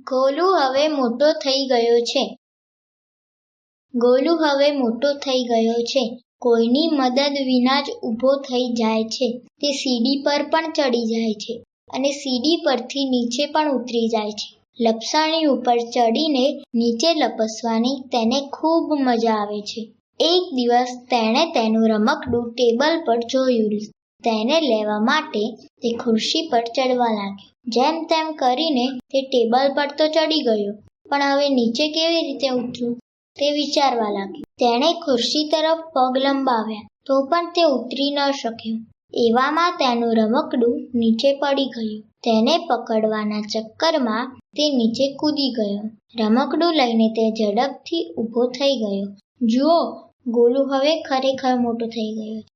ગોલુ હવે મોટો થઈ ગયો છે. ગોલુ હવે મોટો થઈ ગયો છે. કોઈની મદદ વિના જ ઊભો થઈ જાય છે. તે સીડી પર પણ ચડી જાય છે અને સીડી પરથી નીચે પણ ઉતરી જાય છે. લપસણી ઉપર ચડીને નીચે લપસવાની તેને ખૂબ મજા આવે છે. એક દિવસ તેણે તેનું રમકડું ટેબલ પર જોયું. તેને લેવા માટે તે ખુરશી પર ચડવા લાગ્યો. જેમ તેમ કરીને તે ટેબલ પર તો ચડી ગયો, પણ હવે નીચે કેવી રીતે ઉતરું તે વિચારવા લાગ્યો. તેણે ખુરશી તરફ પગ લંબાવ્યા તો પણ તે ઉતરી ન શક્યો. એવામાં તેનું રમકડું નીચે પડી ગયું. તેને પકડવાના ચક્કરમાં તે નીચે કૂદી ગયો. રમકડું લઈને તે ઝડપથી ઊભો થઈ ગયો. જુઓ, ગોલુ હવે ખરેખર મોટો થઈ ગયો છે.